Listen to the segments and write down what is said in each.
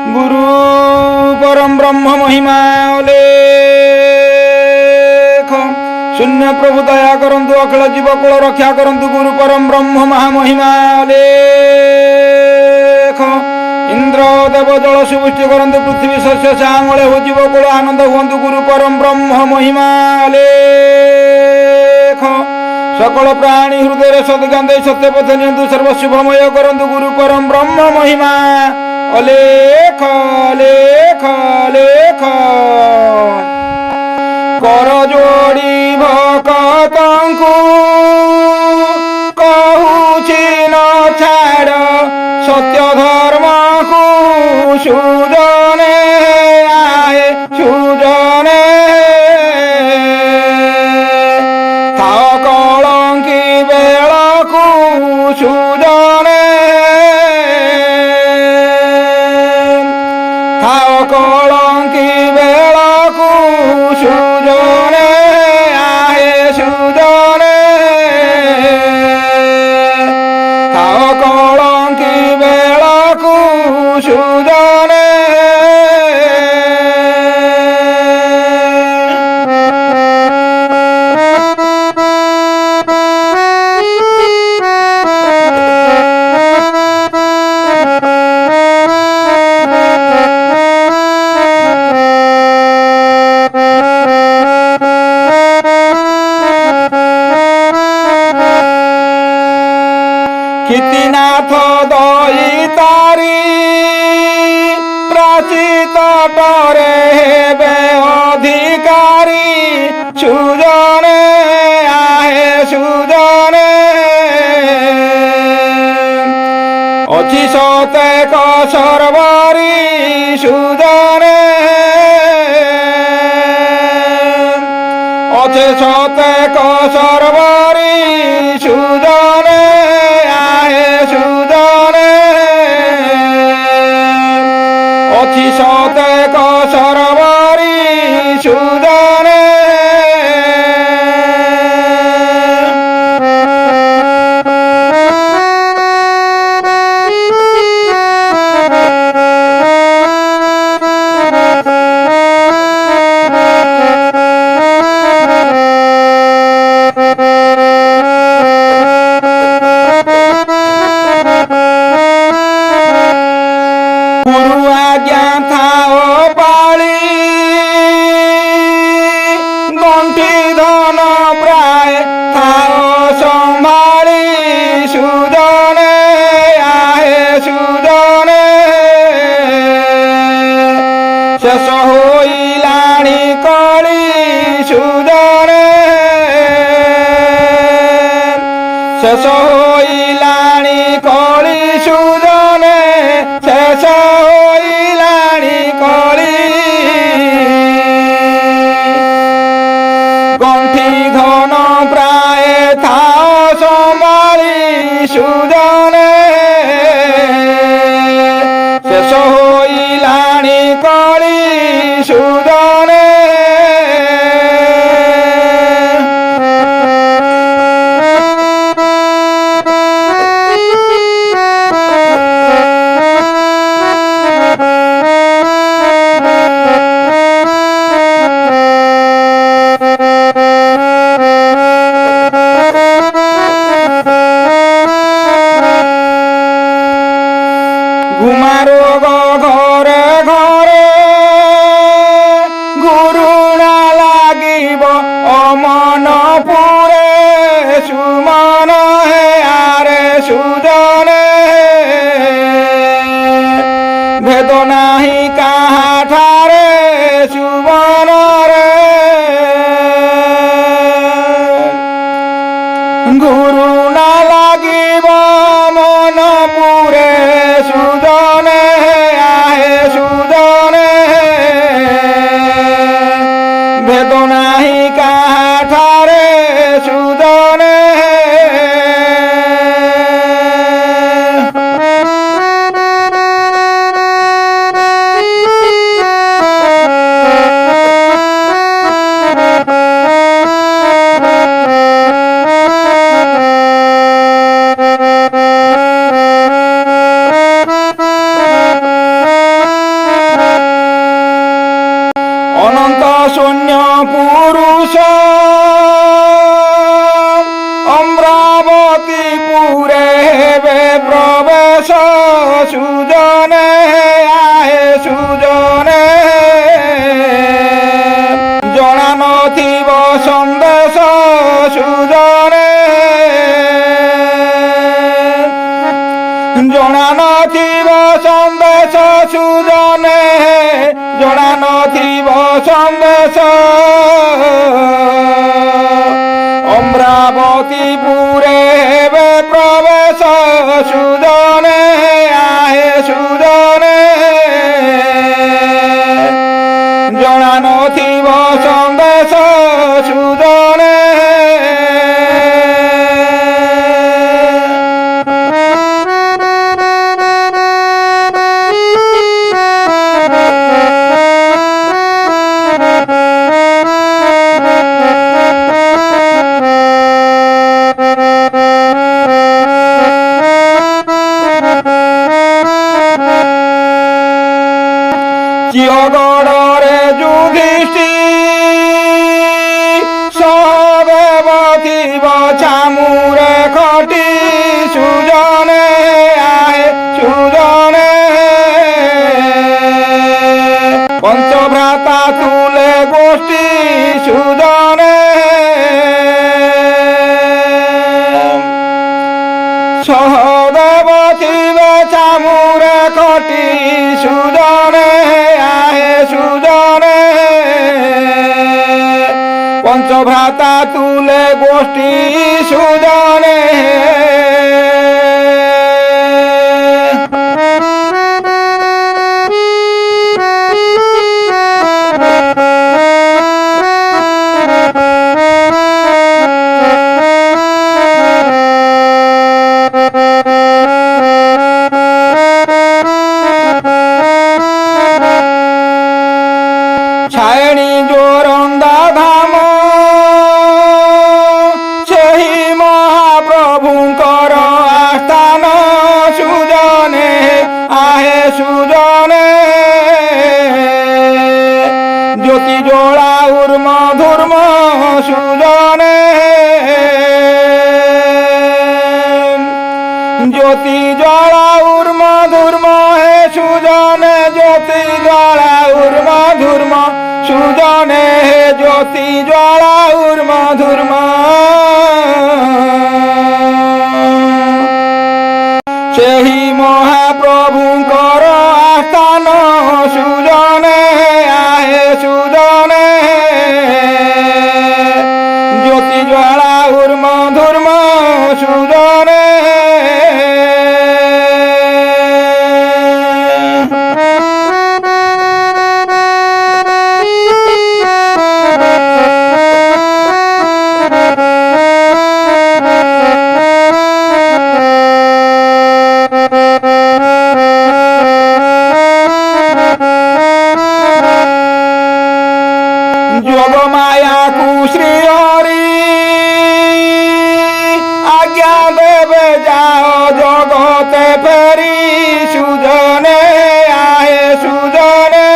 गुरु परम ब्रह्म महिमा अलेख शून्य प्रभु दया करंतु अखिल जीवकुल रक्षा करंतु गुरु परम ब्रह्म महामहिमा अलेख इंद्र देव जल सुपुष्टि करंतु पृथ्वी शस्य श्यामले हो जीवकुल आनंद हुअन्तु गुरु परम ब्रह्म महिमा अलेख सकल प्राणी हृदय सदगांधे सत्य पथ नियंतु सर्वशुभमय करंतु गुरु परम ब्रह्म महिमा अलेख अलेख अलेख कर जोड़ी भक्तंकु कहूछि न छाड़ सत्य धर्म को सुजने आए सुजने थाओ कलंकी बेलकु सुजने थाओ कलंकी बेलकु सुजने आए सुजने थाओ कलंकी बेलकु सुजने कीर्तिनाथ दयितारी प्राचित तटरे हेबे अधिकारी सुजने आहे सुजने अछि सतेक सर्वरी सुजने अछि सतेक सर्वरी सुजने अछि सतेक सर्वरी सुजने गुरु आज्ञा थाओ पाली गंठी धन प्राय थाओ संभाली सुजने आहे सुजने शेष होइलाणी कली सुजने शेष होइलाणी कली सुजने शेष होइलाणी कली गंठी धन प्राय थाओ संभाली सुजने शेष होइलाणी कली सुजने गुमारोग घरे घरे गुरुणा लागिब अमन पुरे सुमन हे आरे सुजने भेद नाही काहा ठारे सुमन रे गुरुणा लागिब मन पुरे सुजने आहे सुजने भेद नाही काहा ठारे सुजने শূন্য পুরুষ অমরাবতী পুরে হেবে প্রবেশ সুজনে আহে সুজনে জনা নথিব সন্দেশ সুজনে জনা নথিব সন্দেশ সুজনে জনা নথিব সন্দেশ অমরাবতী পুরে হেবে প্রবেশ সুজনে আহে সুজনে জনা নথিব সন্দেশ সুজনে চিয়গড়রে যুধিষ্ঠি সদেবথিব চামুরে খটি সুজনে আহে সুজনে পঞ্চভ্রাতা তুলে গোষ্ঠী সুজনে সহদেবথিব চামুরে খটি সুজনে আহে সুজনে পঞ্চভ্রাতা তুলে গোষ্ঠী সুজনে ছায়নি জোরন্দা ধাম ସେହି ମହାପ୍ରଭୁଙ୍କର ଆସ୍ଥାନ ସୁଜନେ ଆହେ ସୁଜନେ ଜ୍ୟୋତି ଜ୍ୱଳା ଉର୍ମ ଧୂର୍ମ ସୁଜନେ জ্যোতি জ্বালা উর্ম ধূর্ম হে সুজনে জ্যোতি জ্বালা উর্ম ধূর্ম সুজনে হে জ্যোতি জ্বালা উর্ম ধূর্ম ସେହି মহাপ্রভুଙ୍କର আস্থান সুজনে আহে সুজনে জ্যোতি জ্বালা উর্ম ধূর্ম সুজনে যোগমায়াকু শ্রী হরি আজ্ঞা দেবে যাও জগতে ফেরি সুজনে আহে সুজনে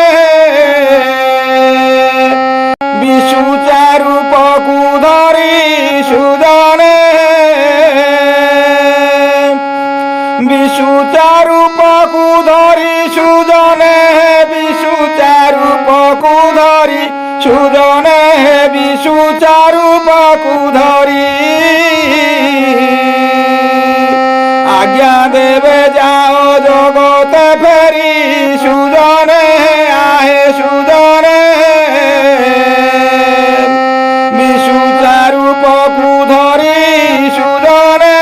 বিষ্ণু চারূপকু ধরি সুজনে বিষ্ণু চারূপকু ধরি সুজনে বিষ্ণু চারূপকু ধরি সুজনে বিষ্ণু চারূপকু ধরি আজ্ঞা দেবে যাও জগতে ফেরি সুজনে আহে সুজনে বিষ্ণু চারূপকু ধরি সুজনে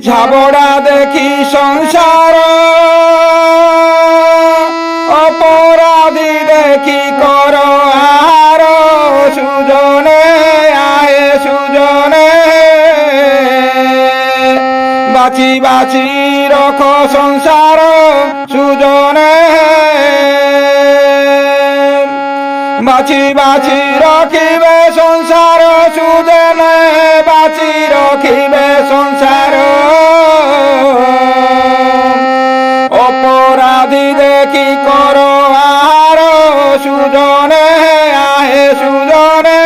ঝাবড়া দেখি সংসার অপরাধী দেখি কর আহার সুজনে আহে সুজনে বাছি বাছি ରଖ ସଂସାର ସୁଜନେ বাছি বাছি রখিবে সংসার সুজনে বাছি রখিবে সংসার অপরাধী দেখি কর আহার সুজনে আহে সুজনে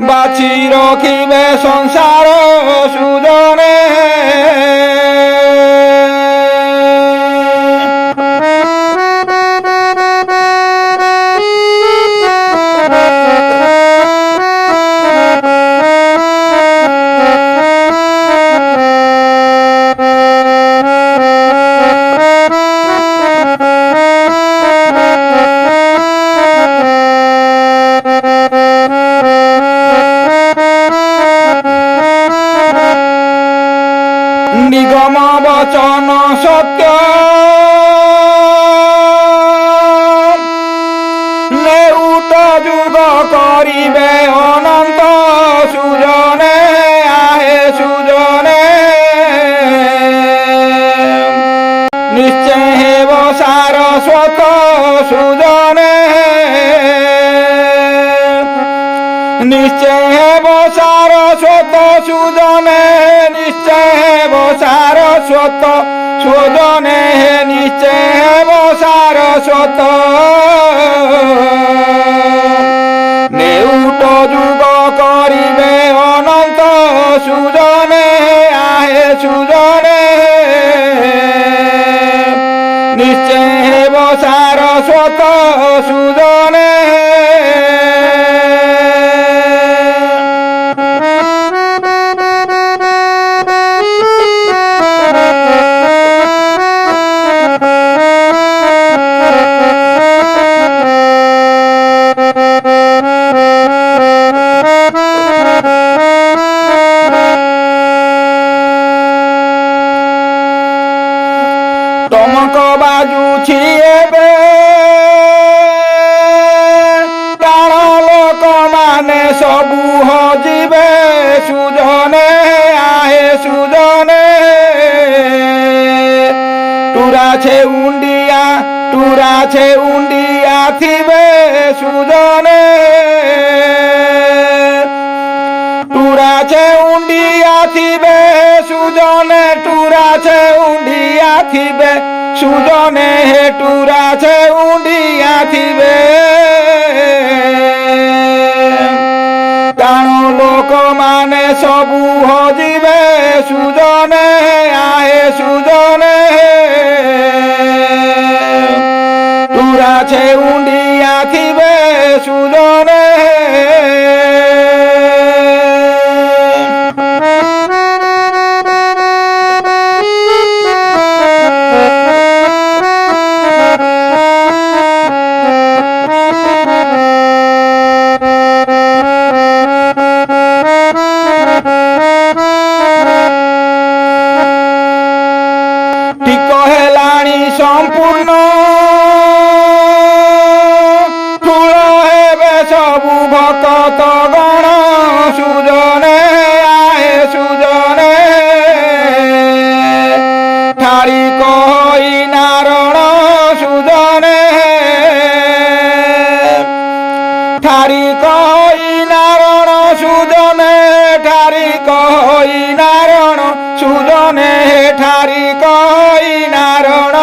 বাছি রখিবে সংসার সুজনে নিগম বচন সত্য নেউট যুগ করিবে অনন্ত সুজনে আহে সুজনে নিশ্চয় হেব সারস্বত সুজনে নিশ্চয় হেব সারস্বত সুজনে নিশ্চয় হেব সারস্বত সুজনে নিশ্চয় হেব সারস্বত নেউট যুগ করিবে অনন্ত সুজনে আহে সুজনে নিশ্চয় হেব সারস্বত সুজনে টমক বাজুছি ଏବେ ପ୍ରାଣ ଲୋକମାନେ ସବୁ ହଜିବେ ସୁଜନେ ଆହେ ସୁଜନେ ଟୁରାଛେ ଉଣ୍ଡିଆ ଥିବେ ସୁଜନେ ଟୁରାଛେ ଉଣ୍ଡିଆ ଥିବେ সুজনে টুরাছে উন্ডিয়া থিবে সুজনে হে টুরাছে উন্ডিয়া থিবে প্রাণ লোক মানে সবু হজিবে সুজনে আহে সুজনে টুরাছে উন্ডিয়া থিবে সুজনে সম্পূর্ণ ঠুল হেবে সবু ভকত গণ সুজনে আহে সুজনে ঠারি কই নারণ সুজনে ঠারি কই নারণ সুজনে ঠারি কই নারণ সুজনে ঠারি কই নারণ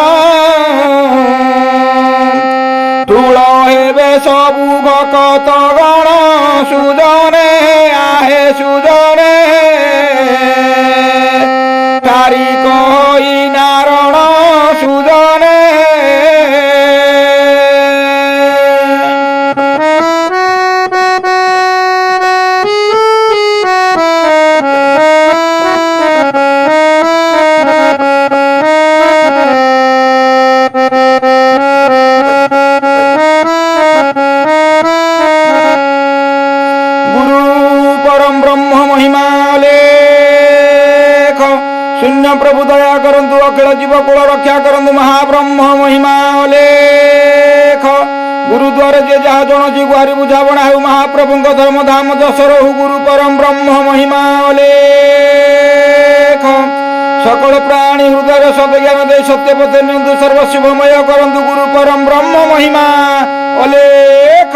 ঠুল হেবে সবু ভকত গণ সুজনে আহে সুজনে ঠারি কই নারণ সুজনে शून्य प्रभु दया करंतु अखिल जीव कुल रक्षा करंतु महाब्रह्म महिमा अलेख गुरुद्वार जे जहा जन गुहारी बुझावणा हो महाप्रभु धर्म धाम जसर गुरु परम ब्रह्म महिमा अलेख। সকল প্রাণী হৃদয়ের সদজ্ঞান দেই সত্য পথে নিয়ন্তু সর্বশুভময় করন্তু গুরু পরম ব্রহ্ম মহিমা অলেখ